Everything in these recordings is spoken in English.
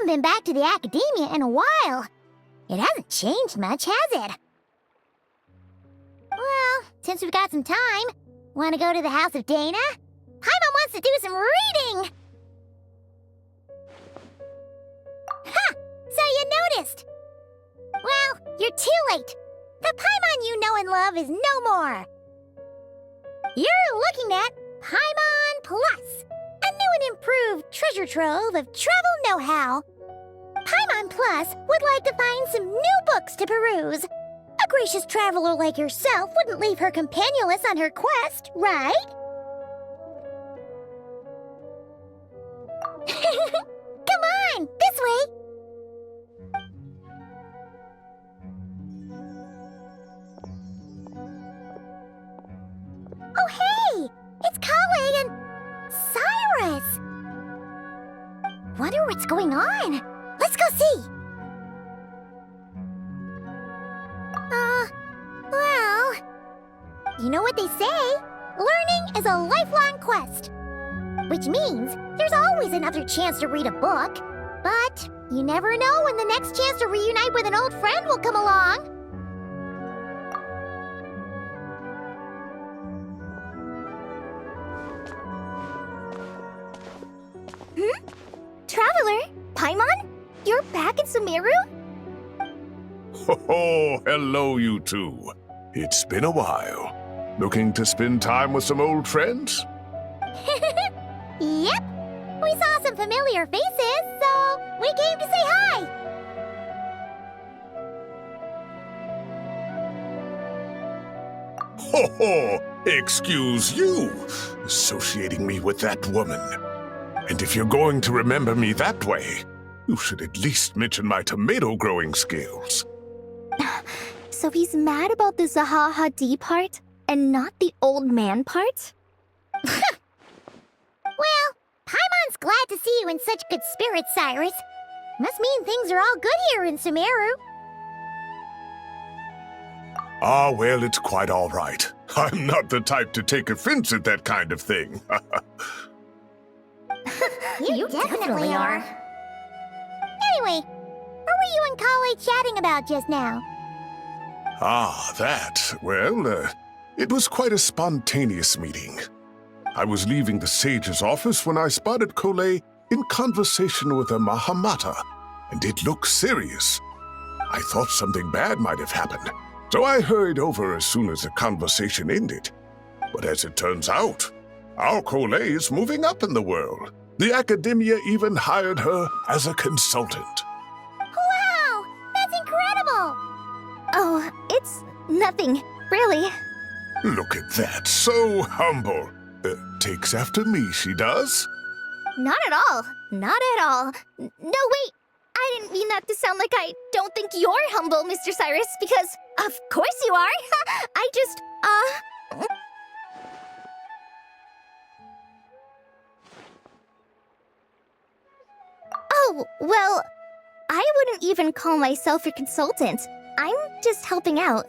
haven't been back to the academia in a while. It hasn't changed much, has it? Well, since we've got some time, want to go to the house of Dana? Paimon wants to do some reading! Ha! So you noticed! Well, you're too late. The Paimon you know and love is no more. You're looking at Paimon Plus, a new and improved treasure trove of travel know-how. Paimon Plus would like to find some new books to peruse. A gracious traveler like yourself wouldn't leave her companionless on her quest, right? Come on, this way! Oh, hey! It's Kale and Cyrus! Wonder what's going on. Let's go see! Well... You know what they say? Learning is a lifelong quest. Which means there's always another chance to read a book. But you never know when the next chance to reunite with an old friend will come along. Traveler, Paimon? You're back in Sumeru? Ho, hello, you two. It's been a while. Looking to spend time with some old friends? Yep. We saw some familiar faces, so we came to say hi. Ho, excuse you, associating me with that woman. And if you're going to remember me that way, you should at least mention my tomato growing skills. So he's mad about the Zaha Hadid part and not the old man part? Well, Paimon's glad to see you in such good spirits, Cyrus. Must mean things are all good here in Sumeru. Ah, well, it's quite all right. I'm not the type to take offense at that kind of thing. You definitely are. Anyway, what were you and Kale chatting about just now? Ah, that. Well, it was quite a spontaneous meeting. I was leaving the sage's office when I spotted Kale in conversation with a Mahamata, and it looked serious. I thought something bad might have happened, so I hurried over as soon as the conversation ended. But as it turns out, our Kale is moving up in the world. The academia even hired her as a consultant. Wow! That's incredible! Oh, it's nothing, really. Look at that, so humble. Takes after me, she does. Not at all. Not at all. No, wait. I didn't mean that to sound like I don't think you're humble, Mr. Cyrus, because of course you are. I just, Oh, well, I wouldn't even call myself a consultant. I'm just helping out.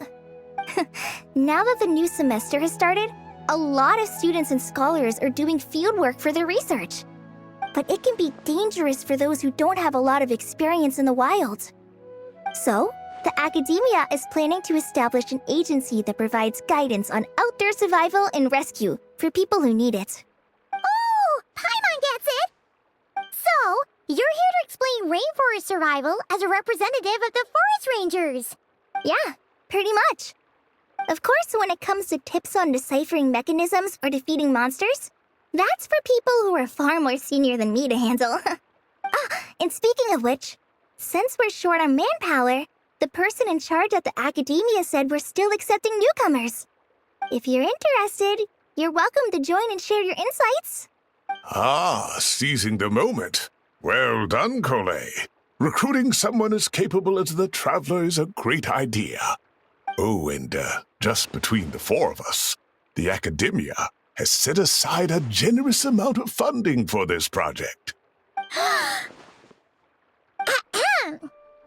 Now that the new semester has started, a lot of students and scholars are doing fieldwork for their research. But it can be dangerous for those who don't have a lot of experience in the wild. So, the academia is planning to establish an agency that provides guidance on outdoor survival and rescue for people who need it. Oh, Paimon gets it! So, you're here to explain rainforest survival as a representative of the forest rangers. Yeah, pretty much. Of course, when it comes to tips on deciphering mechanisms or defeating monsters, that's for people who are far more senior than me to handle. And speaking of which, since we're short on manpower, the person in charge at the academia said we're still accepting newcomers. If you're interested, you're welcome to join and share your insights. Ah, seizing the moment. Well done, Kale. Recruiting someone as capable as the Traveler is a great idea. Oh, and just between the four of us, the academia has set aside a generous amount of funding for this project.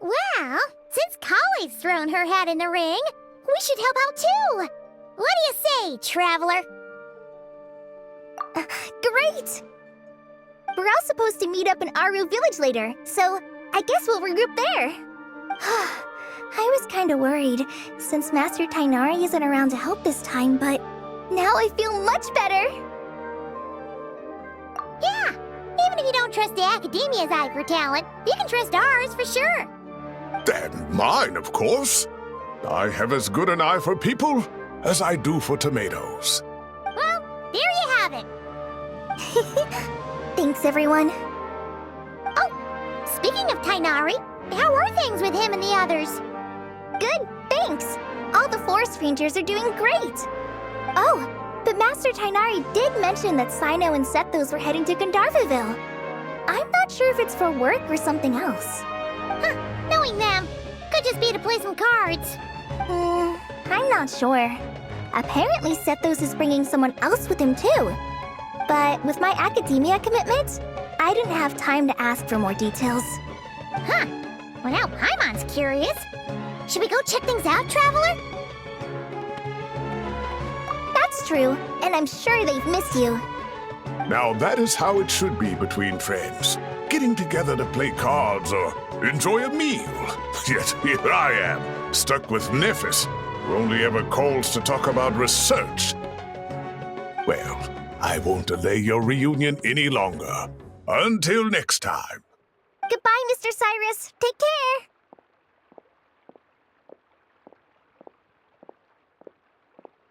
Well, since Kale's thrown her hat in the ring, we should help out too. What do you say, Traveler? Great! We're all supposed to meet up in Aru Village later, so I guess we'll regroup there. I was kinda worried, since Master Tainari isn't around to help this time, but now I feel much better. Yeah, even if you don't trust the Academia's eye for talent, you can trust ours for sure. And mine, of course. I have as good an eye for people as I do for tomatoes. Well, there you have it. Thanks, everyone. Oh, speaking of Tainari, how are things with him and the others? Good, thanks. All the forest rangers are doing great. Oh, but Master Tainari did mention that Sino and Sethos were heading to Gandharvaville. I'm not sure if it's for work or something else. Huh, knowing them, could just be to play some cards. I'm not sure. Apparently Sethos is bringing someone else with him too. But with my academia commitment, I didn't have time to ask for more details. Huh, well now Paimon's curious. Should we go check things out, Traveler? That's true, and I'm sure they've missed you. Now that is how it should be between friends. Getting together to play cards or enjoy a meal. Yet here I am, stuck with Nephis, who only ever calls to talk about research. Well, I won't delay your reunion any longer. Until next time. Goodbye, Mr. Cyrus. Take care.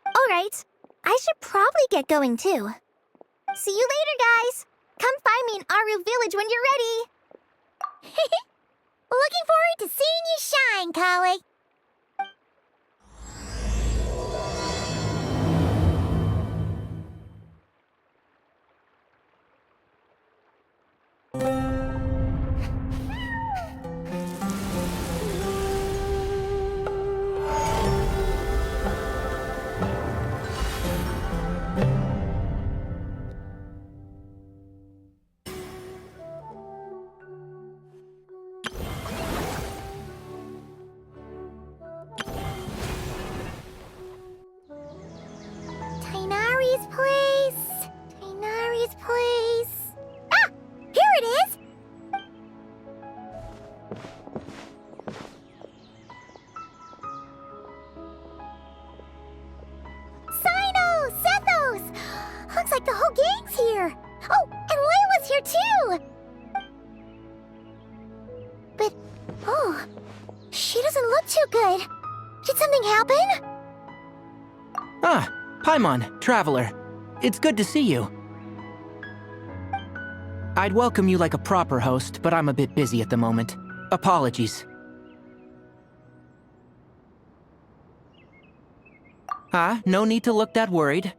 All right, I should probably get going too. See you later, guys. Come find me in Aru Village when you're ready. Looking forward to seeing you shine, Kali. Tainari's place. Tainari's place. Ah! Here it is! Sino! Sethos! Looks like the whole gang's here. Oh, and Layla's here too! But, oh, she doesn't look too good. Did something happen? Ah, Paimon, Traveler. It's good to see you. I'd welcome you like a proper host, but I'm a bit busy at the moment. Apologies. No need to look that worried.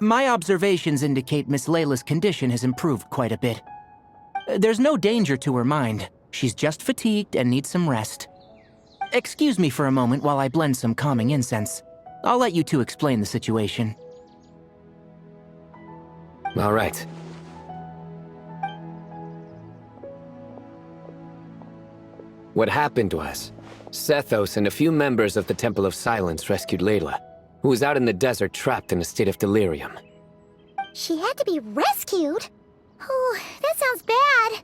My observations indicate Miss Layla's condition has improved quite a bit. There's no danger to her mind. She's just fatigued and needs some rest. Excuse me for a moment while I blend some calming incense. I'll let you two explain the situation. All right. What happened was, Sethos and a few members of the Temple of Silence rescued Layla, who was out in the desert trapped in a state of delirium. She had to be rescued? Oh, that sounds bad.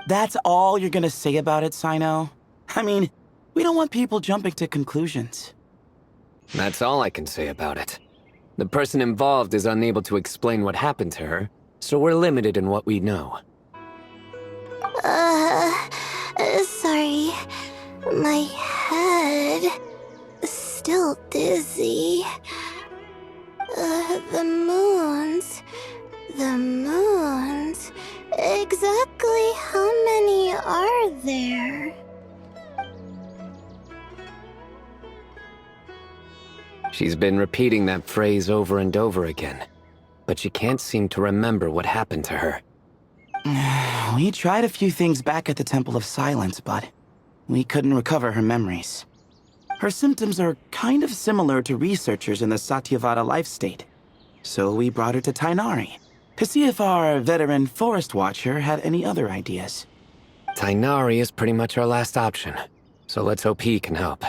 That's all you're gonna say about it, Sino? I mean, we don't want people jumping to conclusions. That's all I can say about it. The person involved is unable to explain what happened to her, so we're limited in what we know. Sorry. My head is still dizzy. The moons. Exactly how many are there? She's been repeating that phrase over and over again, but she can't seem to remember what happened to her. We tried a few things back at the Temple of Silence, but we couldn't recover her memories. Her symptoms are kind of similar to researchers in the Satyavada life state. So we brought her to Tainari to see if our veteran forest watcher had any other ideas. Tainari is pretty much our last option, so let's hope he can help.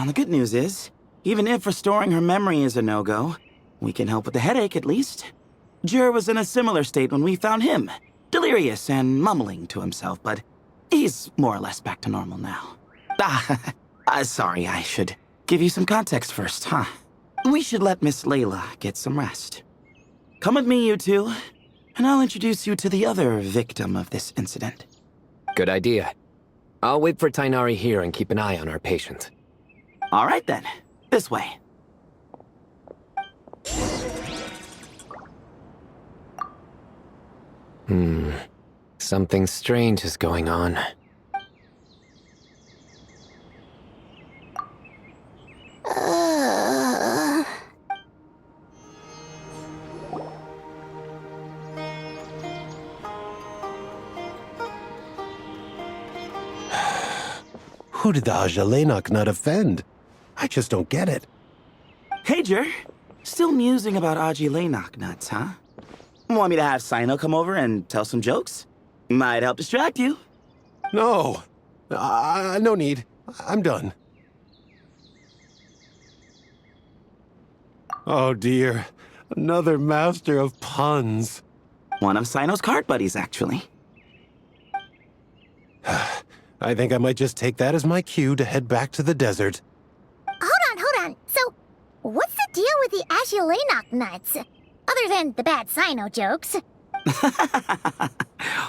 The good news is, even if restoring her memory is a no-go, we can help with the headache at least. Jur was in a similar state when we found him. delirious and mumbling to himself, but he's more or less back to normal now. Sorry, I should give you some context first, huh? We should let Miss Layla get some rest. Come with me, you two, and I'll introduce you to the other victim of this incident. Good idea. I'll wait for Tainari here and keep an eye on our patient. All right then, this way. Something strange is going on. Who did the Ajalenok not offend? I just don't get it. Hey, Jer. Still musing about Aji Laynok nuts, huh? Want me to have Sino come over and tell some jokes? Might help distract you. No. No need. I'm done. Oh dear. Another master of puns. One of Sino's card buddies, actually. I think I might just take that as my cue to head back to the desert. Hold on. So, what's the deal with the Ashulenok nuts? Other than the bad Sino jokes.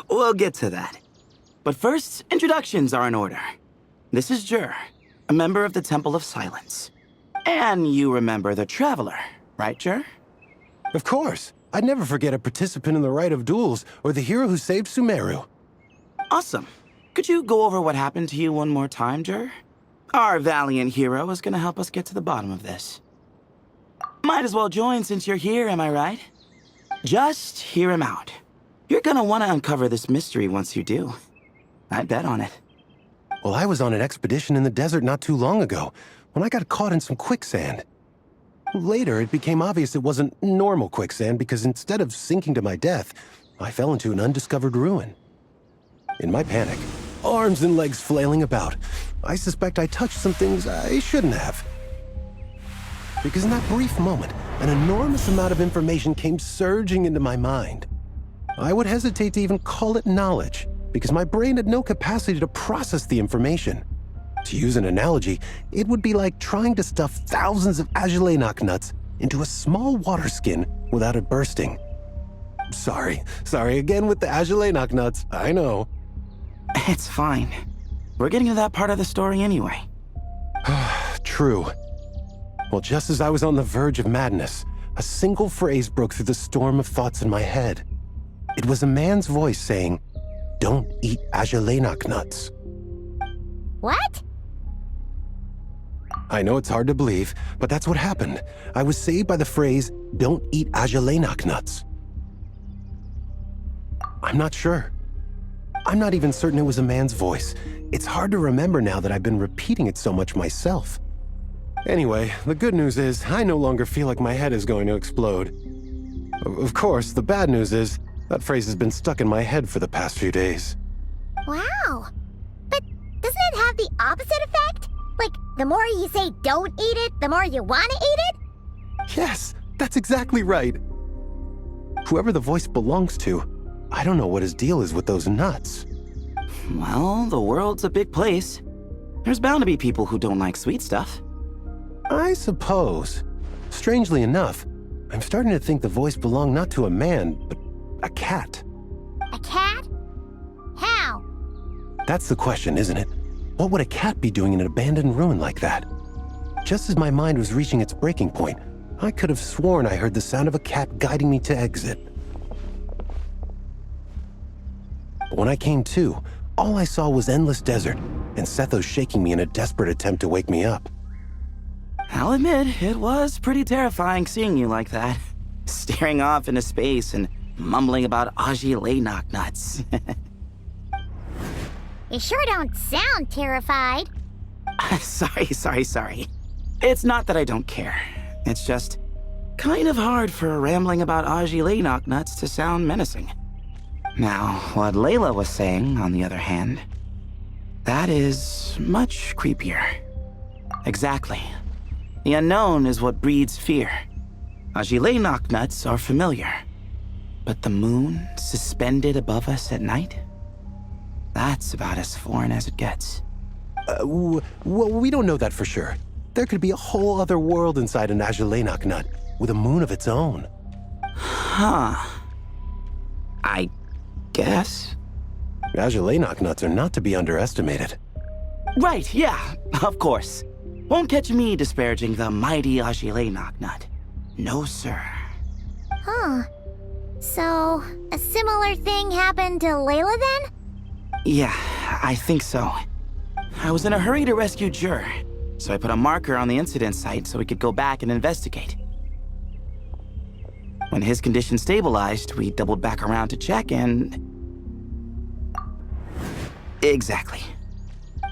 We'll get to that. But first, introductions are in order. This is Jer, a member of the Temple of Silence. And you remember the Traveler, right, Jer? Of course. I'd never forget a participant in the Rite of Duels or the hero who saved Sumeru. Awesome. Could you go over what happened to you one more time, Jer? Our valiant hero is gonna help us get to the bottom of this. Might as well join since you're here, am I right? Just hear him out. You're gonna want to uncover this mystery once you do. I'd bet on it. Well, I was on an expedition in the desert not too long ago when I got caught in some quicksand. Later, it became obvious it wasn't normal quicksand because instead of sinking to my death, I fell into an undiscovered ruin. In my panic, arms and legs flailing about, I suspect I touched some things I shouldn't have. Because in that brief moment, an enormous amount of information came surging into my mind. I would hesitate to even call it knowledge, because my brain had no capacity to process the information. To use an analogy, it would be like trying to stuff thousands of Ajalenok nuts into a small water skin without it bursting. Sorry again with the Ajalenok nuts, I know. It's fine. We're getting to that part of the story anyway. True. Well, just as I was on the verge of madness, a single phrase broke through the storm of thoughts in my head. It was a man's voice saying, "Don't eat Ajalenok nuts." What? I know it's hard to believe, but that's what happened. I was saved by the phrase, "Don't eat Ajalenok nuts." I'm not sure. I'm not even certain it was a man's voice. It's hard to remember now that I've been repeating it so much myself. Anyway, the good news is I no longer feel like my head is going to explode. Of course, the bad news is that phrase has been stuck in my head for the past few days. Wow. But doesn't it have the opposite effect? Like, the more you say don't eat it, the more you want to eat it? Yes, that's exactly right. Whoever the voice belongs to, I don't know what his deal is with those nuts. Well, the world's a big place. There's bound to be people who don't like sweet stuff. I suppose. Strangely enough, I'm starting to think the voice belonged not to a man, but a cat. A cat? How? That's the question, isn't it? What would a cat be doing in an abandoned ruin like that? Just as my mind was reaching its breaking point, I could have sworn I heard the sound of a cat guiding me to exit. But when I came to, all I saw was endless desert, and Sethos shaking me in a desperate attempt to wake me up. I'll admit, it was pretty terrifying seeing you like that. Staring off into space and mumbling about Aji Laynok nuts. You sure don't sound terrified. Sorry. It's not that I don't care. It's just kind of hard for rambling about Aji Laynok nuts to sound menacing. Now, what Layla was saying, on the other hand, that is much creepier. Exactly. The unknown is what breeds fear. Aji Laynok nuts are familiar. But the moon suspended above us at night? That's about as foreign as it gets. Well, we don't know that for sure. There could be a whole other world inside an Azulenok nut, with a moon of its own. Huh. I guess. Azulenok nuts are not to be underestimated. Right, yeah, of course. Won't catch me disparaging the mighty Azulenok nut. No, sir. Huh. So, a similar thing happened to Layla then? Yeah, I think so. I was in a hurry to rescue Jur, so I put a marker on the incident site so we could go back and investigate. When his condition stabilized, we doubled back around to check and... Exactly.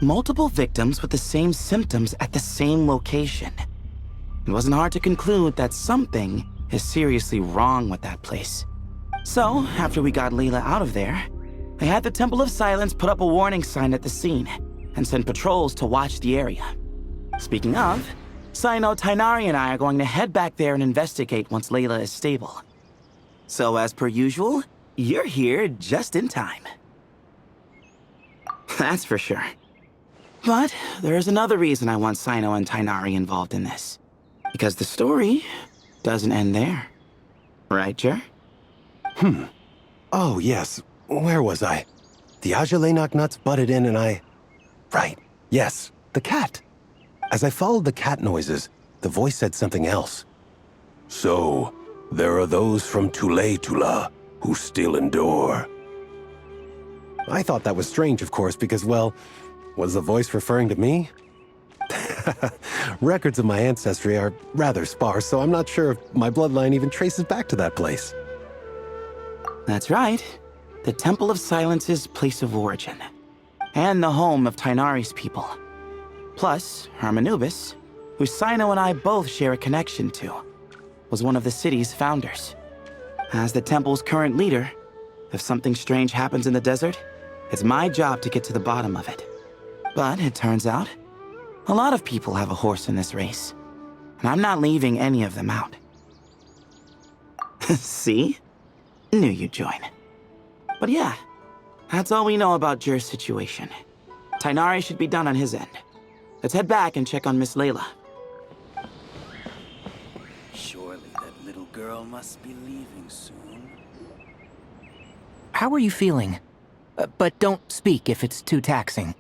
Multiple victims with the same symptoms at the same location. It wasn't hard to conclude that something is seriously wrong with that place. So, after we got Layla out of there, I had the Temple of Silence put up a warning sign at the scene and send patrols to watch the area. Speaking of, Sino, Tainari, and I are going to head back there and investigate once Layla is stable. So, as per usual, you're here just in time. That's for sure. But there's another reason I want Sino and Tainari involved in this. Because the story doesn't end there. Right, Jer? Oh, yes. Where was I? The Azulenok nuts butted in and I... Right. Yes, the cat. As I followed the cat noises, the voice said something else. So, there are those from Tula who still endure. I thought that was strange, of course, because, well, was the voice referring to me? Records of my ancestry are rather sparse, so I'm not sure if my bloodline even traces back to that place. That's right. The Temple of Silence's place of origin. And the home of Tainari's people. Plus, Hermanubis, who Sino and I both share a connection to, was one of the city's founders. As the temple's current leader, if something strange happens in the desert, it's my job to get to the bottom of it. But it turns out, a lot of people have a horse in this race, and I'm not leaving any of them out. See? Knew you'd join. But yeah, that's all we know about Jur's situation. Tainari should be done on his end. Let's head back and check on Miss Layla. Surely that little girl must be leaving soon. How are you feeling? But don't speak if it's too taxing.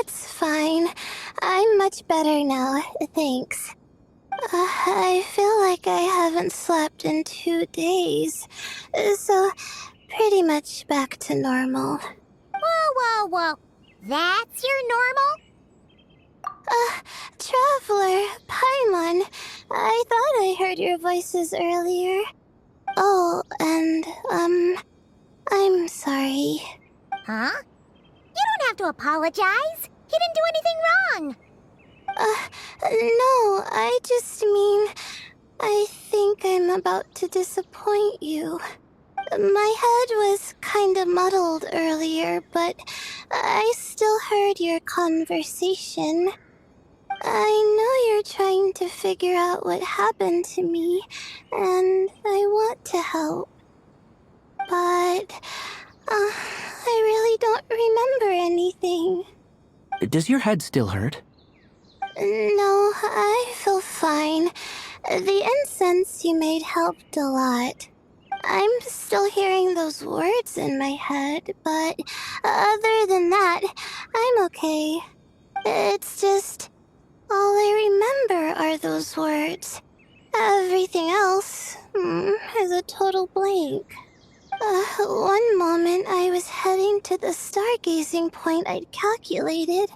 It's fine. I'm much better now, thanks. I feel like I haven't slept in 2 days, so pretty much back to normal. Whoa. That's your normal? Traveler, Paimon, I thought I heard your voices earlier. Oh, and, I'm sorry. Huh? You don't have to apologize. He didn't do anything wrong. No, I just mean, I think I'm about to disappoint you. My head was kinda muddled earlier, but I still heard your conversation. I know you're trying to figure out what happened to me, and I want to help. But, I really don't remember anything. Does your head still hurt? No, I feel fine. The incense you made helped a lot. I'm still hearing those words in my head, but other than that, I'm okay. It's just, all I remember are those words. Everything else is a total blank. One moment I was heading to the stargazing point I'd calculated,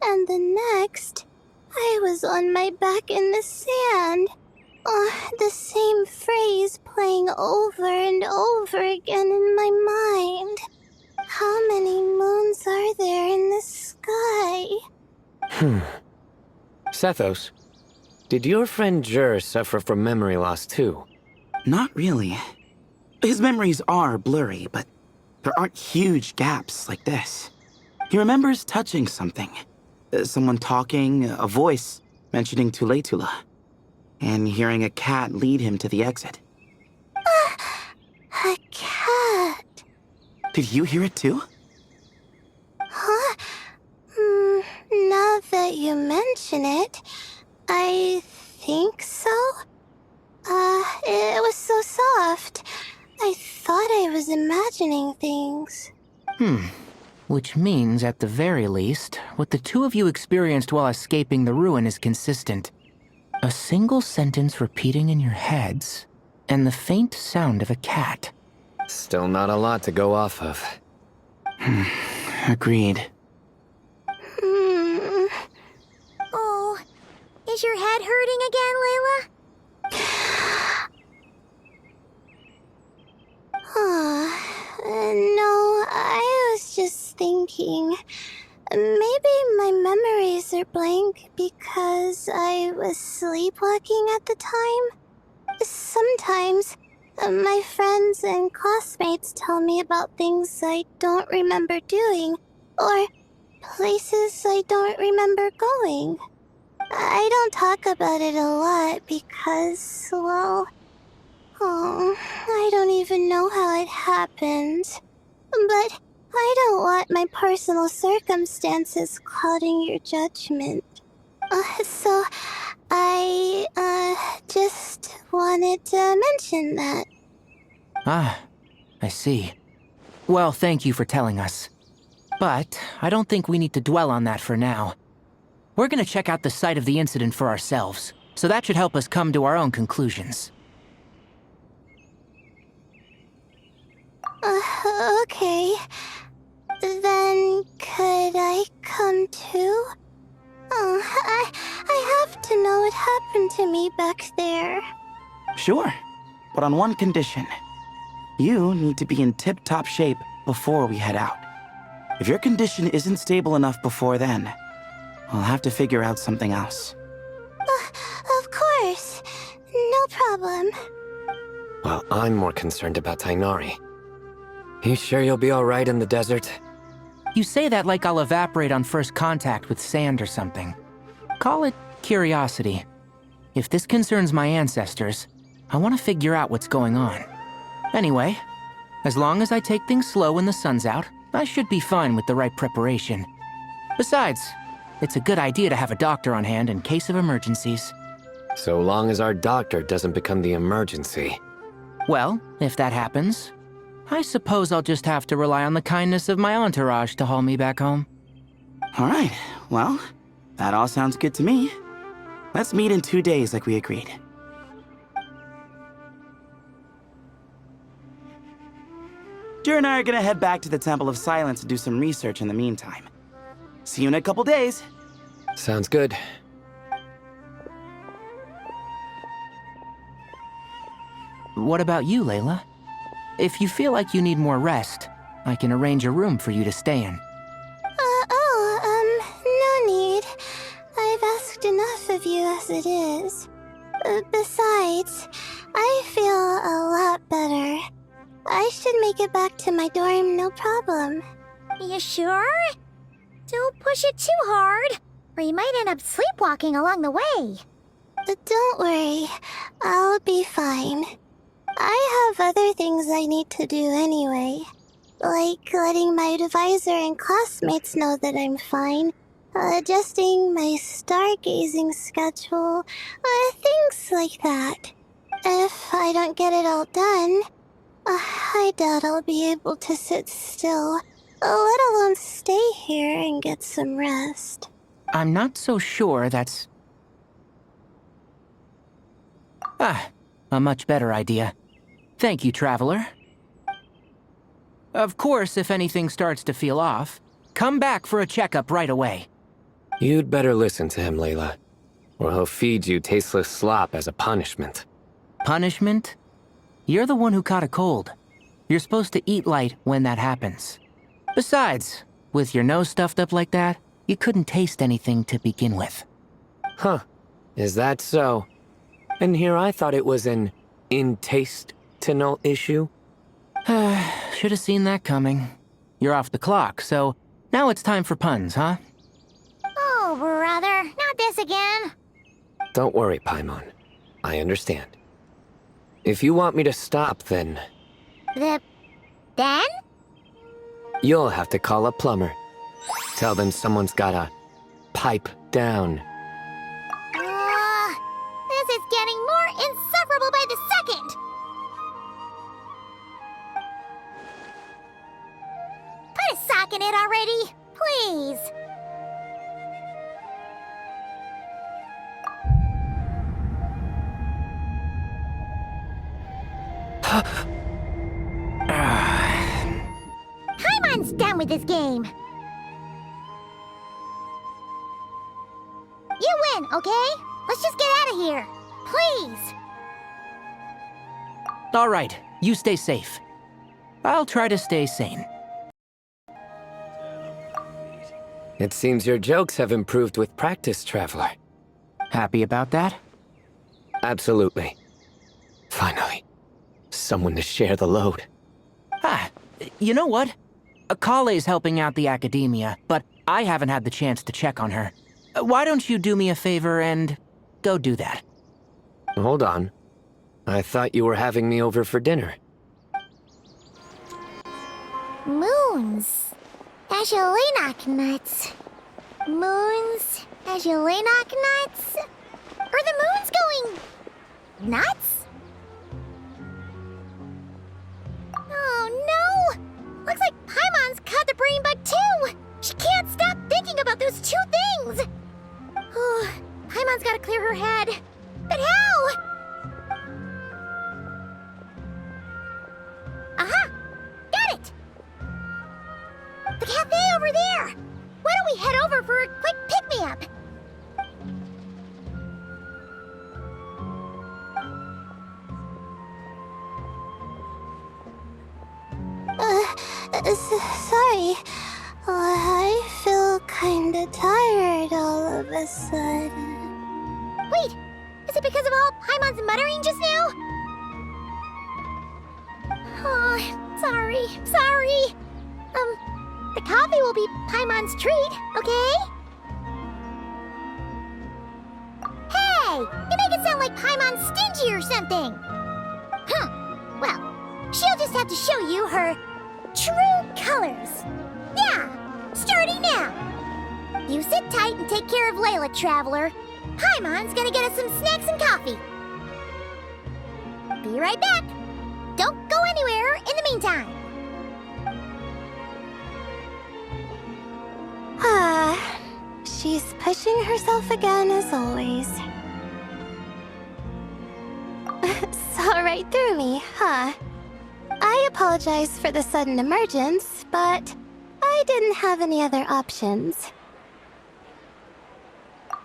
and the next, I was on my back in the sand. The same phrase playing over and over again in my mind. How many moons are there in the sky? Sethos, did your friend Jur suffer from memory loss too? Not really. His memories are blurry, but there aren't huge gaps like this. He remembers touching something. Someone talking, a voice mentioning Tula, and hearing a cat lead him to the exit. A cat. Did you hear it too? Huh? Now that you mention it, I think so. It was so soft. I thought I was imagining things. Which means, at the very least, what the two of you experienced while escaping the ruin is consistent. A single sentence repeating in your heads, and the faint sound of a cat. Still not a lot to go off of. Agreed. Oh, is your head hurting again, Layla? No, I was just thinking. Maybe my memories are blank because I was sleepwalking at the time. Sometimes, my friends and classmates tell me about things I don't remember doing, or places I don't remember going. I don't talk about it a lot because, well, I don't even know how it happened. But I don't want my personal circumstances clouding your judgment. So I, just wanted to mention that. Ah, I see. Well, thank you for telling us. But I don't think we need to dwell on that for now. We're gonna check out the site of the incident for ourselves, so that should help us come to our own conclusions. Okay. Then could I come too? I have to know what happened to me back there. Sure, but on one condition. You need to be in tip-top shape before we head out. If your condition isn't stable enough before then, I'll have to figure out something else. Of course. No problem. Well, I'm more concerned about Tainari. You sure you'll be alright in the desert? You say that like I'll evaporate on first contact with sand or something. Call it curiosity. If this concerns my ancestors, I want to figure out what's going on. Anyway, as long as I take things slow when the sun's out, I should be fine with the right preparation. Besides, it's a good idea to have a doctor on hand in case of emergencies. So long as our doctor doesn't become the emergency. Well, if that happens, I suppose I'll just have to rely on the kindness of my entourage to haul me back home. All right, well, that all sounds good to me. Let's meet in 2 days like we agreed. Jer and I are gonna head back to the Temple of Silence to do some research in the meantime. See you in a couple days. Sounds good. What about you, Layla? If you feel like you need more rest, I can arrange a room for you to stay in. No need. I've asked enough of you as it is. Besides, I feel a lot better. I should make it back to my dorm, no problem. You sure? Don't push it too hard, or you might end up sleepwalking along the way. Don't worry, I'll be fine. I have other things I need to do anyway. Like letting my advisor and classmates know that I'm fine, adjusting my stargazing schedule, things like that. If I don't get it all done, I doubt I'll be able to sit still, let alone stay here and get some rest. I'm not so sure that's... a much better idea. Thank you, Traveler. Of course, if anything starts to feel off, come back for a checkup right away. You'd better listen to him, Layla, or he'll feed you tasteless slop as a punishment. Punishment? You're the one who caught a cold. You're supposed to eat light when that happens. Besides, with your nose stuffed up like that, you couldn't taste anything to begin with. Huh. Is that so? And here I thought it was an intestinal issue. Should have seen that coming. You're off the clock, so now it's time for puns, huh? Oh, brother, not this again. Don't worry, Paimon. I understand. If you want me to stop, then Then? You'll have to call a plumber. Tell them someone's gotta pipe down. This is getting more insufferable by the second! Put a sock in it already, please! Paimon's done with this game. You win, okay? Let's just get out of here. Please. All right, you stay safe. I'll try to stay sane. It seems your jokes have improved with practice, Traveler. Happy about that? Absolutely. Finally, someone to share the load. Ah, you know what? Akale's helping out the academia, but I haven't had the chance to check on her. Why don't you do me a favor and go do that? Hold on. I thought you were having me over for dinner. Moons. Azulenak nuts. Moons. Azulenak nuts. Are the moons going nuts? Oh no! Looks like Paimon's caught the brain bug too! She can't stop thinking about those two things! Oh, Paimon's gotta clear her head. But how? Aha! Got it! The cafe over there! Why don't we head over for a quick pick-me-up? Sorry. I feel kinda tired all of a sudden. Wait! Is it because of all Paimon's muttering just now? Oh, sorry. The coffee will be Paimon's treat, okay? Hey! You make it sound like Paimon's stingy or something! Well, she'll just have to show you her true colors. Yeah! Starting now! You sit tight and take care of Layla, Traveler. Paimon's gonna get us some snacks and coffee. Be right back. Don't go anywhere in the meantime. She's pushing herself again as always. Saw right through me, huh? I apologize for the sudden emergence, but I didn't have any other options.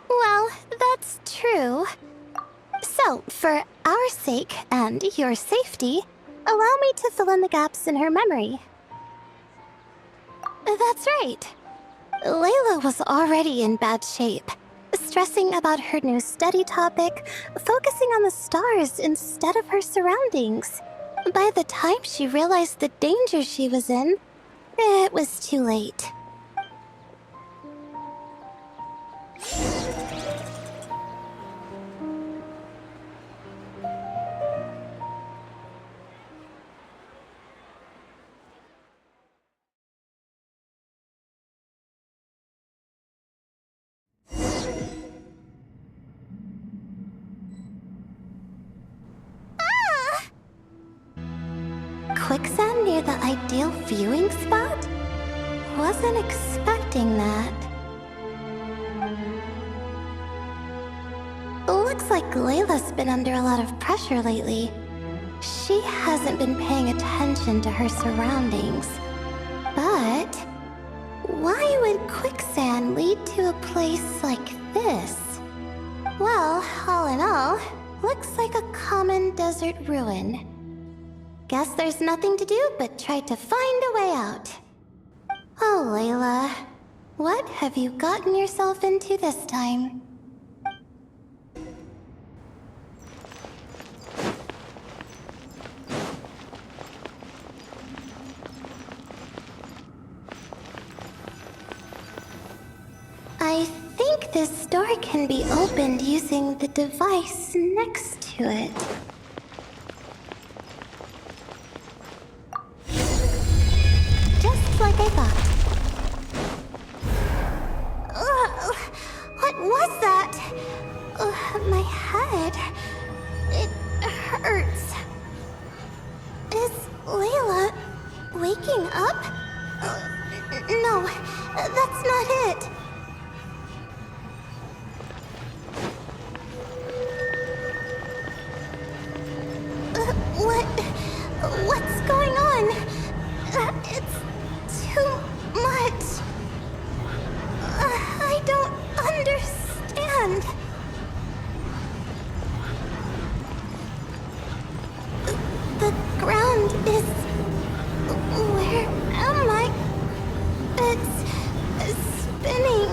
Well, that's true. So, for our sake and your safety, allow me to fill in the gaps in her memory. That's right. Layla was already in bad shape, stressing about her new study topic, focusing on the stars instead of her surroundings. By the time she realized the danger she was in, it was too late. Quicksand near the ideal viewing spot? Wasn't expecting that. Looks like Layla's been under a lot of pressure lately. She hasn't been paying attention to her surroundings. But why would quicksand lead to a place like this? Well, all in all, looks like a common desert ruin. Guess there's nothing to do but try to find a way out. Oh, Layla. What have you gotten yourself into this time? I think this door can be opened using the device next to it. I thought. What was that? My head. It hurts. Is Layla waking up? No, that's not it. What's going on? It's too much. I don't understand. The ground is... Where am I? It's spinning.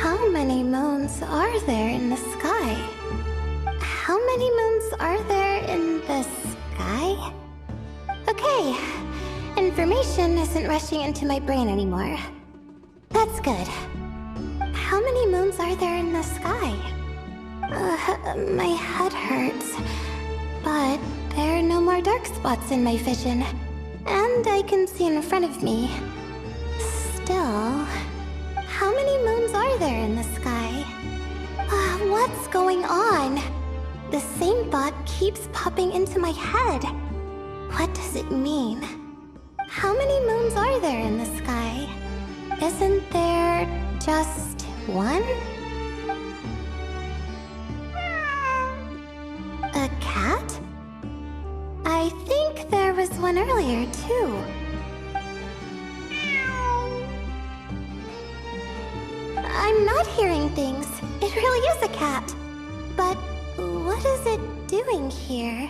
How many moons are there in the sky? How many moons are there in the sky? Okay, information isn't rushing into my brain anymore. That's good. How many moons are there in the sky? My head hurts, but there are no more dark spots in my vision, and I can see in front of me. Still, how many moons are there in the sky? What's going on? The same thought keeps popping into my head. What does it mean? How many moons are there in the sky? Isn't there just one? A cat? I think there was one earlier, too. I'm not hearing things. It really is a cat. But what is it doing here?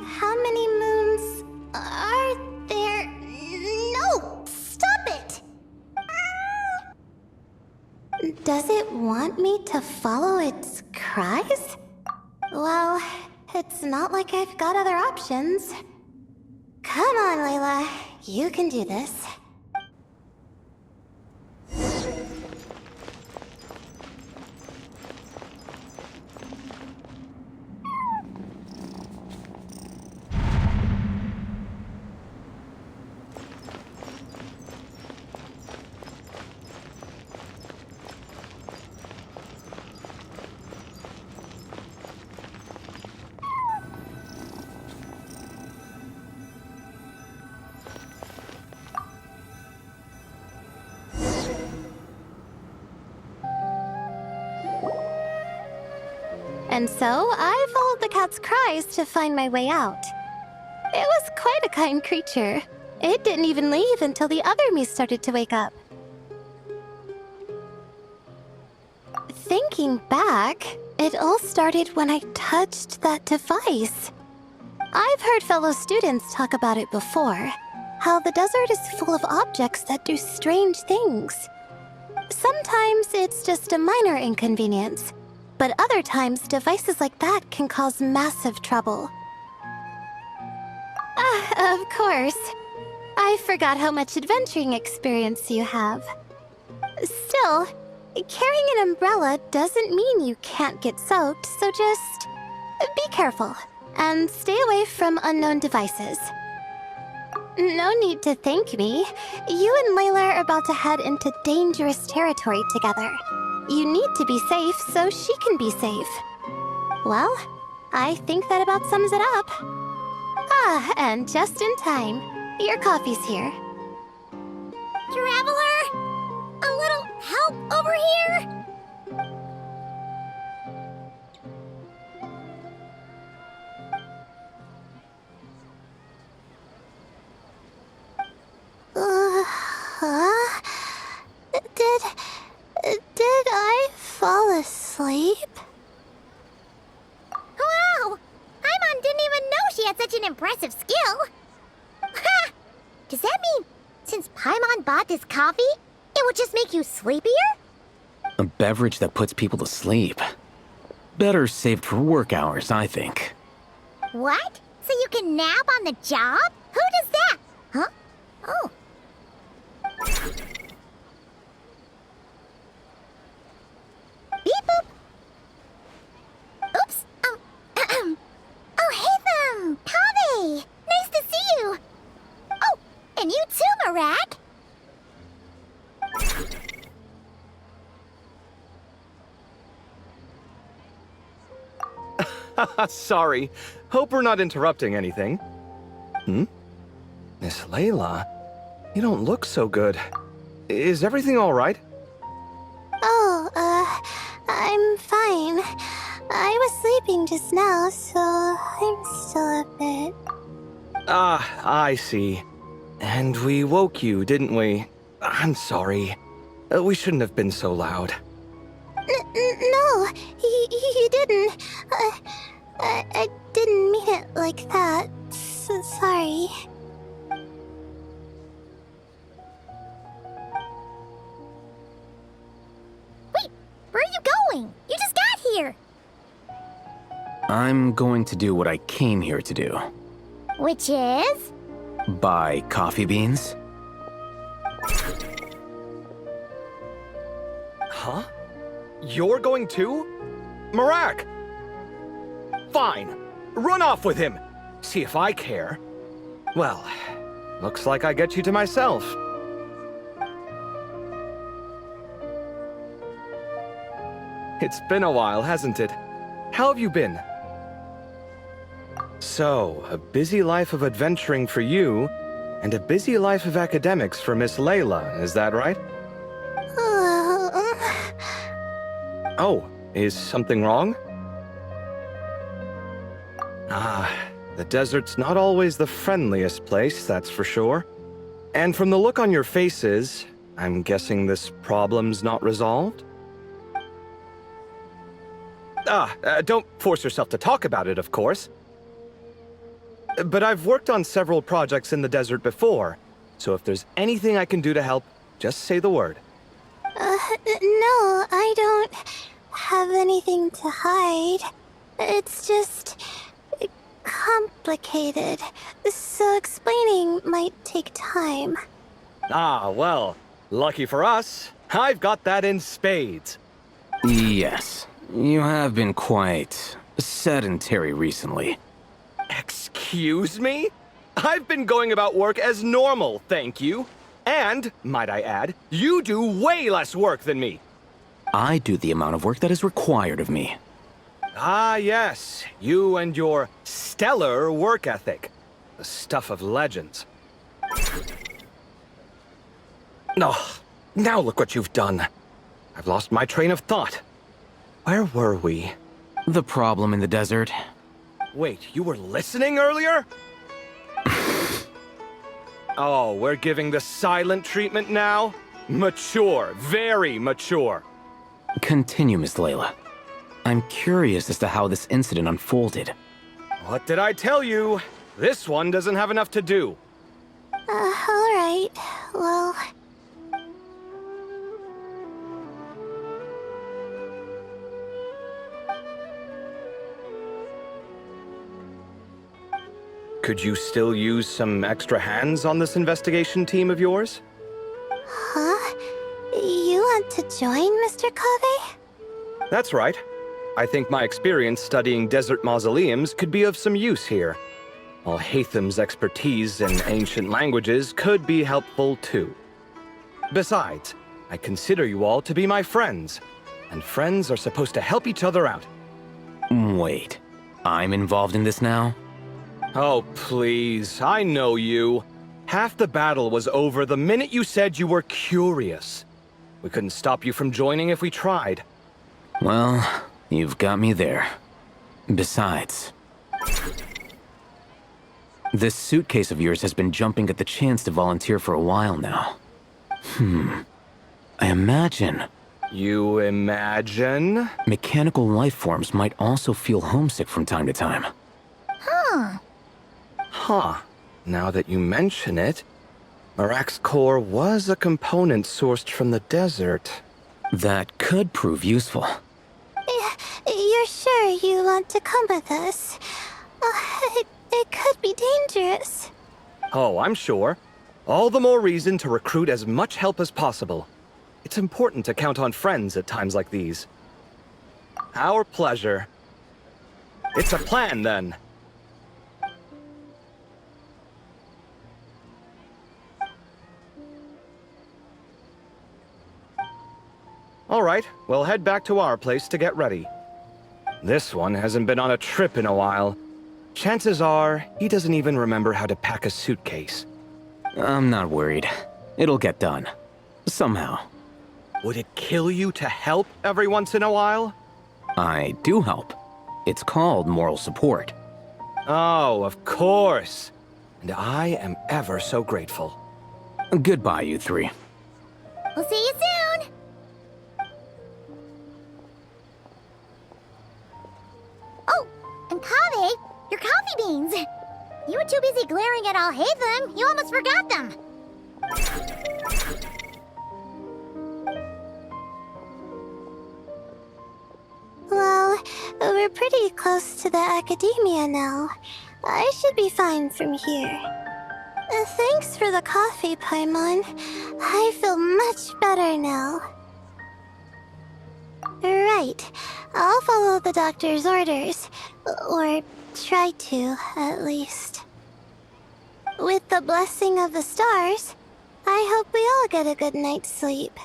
How many moons are there? No! Stop it! Does it want me to follow its cries? Well, it's not like I've got other options. Come on, Layla. You can do this. And so, I followed the cat's cries to find my way out. It was quite a kind creature. It didn't even leave until the other me started to wake up. Thinking back, it all started when I touched that device. I've heard fellow students talk about it before, how the desert is full of objects that do strange things. Sometimes it's just a minor inconvenience, but other times devices like that can cause massive trouble. Of course. I forgot how much adventuring experience you have. Still, carrying an umbrella doesn't mean you can't get soaked, so just be careful and stay away from unknown devices. No need to thank me. You and Layla are about to head into dangerous territory together. You need to be safe so she can be safe. Well, I think that about sums it up. And just in time. Your coffee's here. Traveler? A little help over here? Did I fall asleep? Wow! Paimon didn't even know she had such an impressive skill. Does that mean since Paimon bought this coffee, it would just make you sleepier? A beverage that puts people to sleep. Better saved for work hours, I think. What? So you can nap on the job? Who does that? Huh? Oh. Beep boop. Oops. Oh, hey them! Kaveh! Nice to see you! Oh, and you too, Marak! Sorry. Hope we're not interrupting anything. Miss Layla, you don't look so good. Is everything all right? Oh, I'm fine. I was sleeping just now, so I'm still a bit. Ah, I see. And we woke you, didn't we? I'm sorry. We shouldn't have been so loud. No, you didn't. I didn't mean it like that. Sorry. Wait, where are you going? You just got here! I'm going to do what I came here to do. Which is? Buy coffee beans. Huh? You're going too? Marak! Fine. Run off with him. See if I care. Well, looks like I get you to myself. It's been a while, hasn't it? How have you been? So, a busy life of adventuring for you, and a busy life of academics for Miss Layla, is that right? Oh, is something wrong? Ah, the desert's not always the friendliest place, that's for sure. And from the look on your faces, I'm guessing this problem's not resolved? Don't force yourself to talk about it, of course. But I've worked on several projects in the desert before, so if there's anything I can do to help, just say the word. No, I don't have anything to hide. It's just complicated, so explaining might take time. Ah, well, lucky for us, I've got that in spades. Yes, you have been quite sedentary recently. Excuse me? I've been going about work as normal, thank you. And, might I add, you do way less work than me. I do the amount of work that is required of me. Ah, yes, you and your stellar work ethic. The stuff of legends. Oh, now look what you've done. I've lost my train of thought. Where were we? The problem in the desert. Wait, you were listening earlier? Oh, we're giving the silent treatment now? Mature, very mature. Continue, Miss Layla. I'm curious as to how this incident unfolded. What did I tell you? This one doesn't have enough to do. Alright. Well... Could you still use some extra hands on this investigation team of yours? Huh? You want to join, Mr. Kaveh? That's right. I think my experience studying desert mausoleums could be of some use here. While Hatham's expertise in ancient languages could be helpful too. Besides, I consider you all to be my friends, and friends are supposed to help each other out. Wait, I'm involved in this now? Oh, please, I know you. Half the battle was over the minute you said you were curious. We couldn't stop you from joining if we tried. Well, you've got me there. Besides, this suitcase of yours has been jumping at the chance to volunteer for a while now. I imagine... You imagine? Mechanical life forms might also feel homesick from time to time. Huh. Huh. Now that you mention it, Marak's core was a component sourced from the desert. That could prove useful. You're sure you want to come with us? It could be dangerous. Oh, I'm sure. All the more reason to recruit as much help as possible. It's important to count on friends at times like these. Our pleasure. It's a plan, then. All right, we'll head back to our place to get ready. This one hasn't been on a trip in a while. Chances are, he doesn't even remember how to pack a suitcase. I'm not worried. It'll get done. Somehow. Would it kill you to help every once in a while? I do help. It's called moral support. Oh, of course. And I am ever so grateful. Goodbye, you three. We'll see you soon! Oh, and Kaveh, your coffee beans! You were too busy glaring at Alhaitham, you almost forgot them! Well, we're pretty close to the academia now. I should be fine from here. Thanks for the coffee, Paimon. I feel much better now. Right. I'll follow the doctor's orders. Or try to, at least. With the blessing of the stars, I hope we all get a good night's sleep.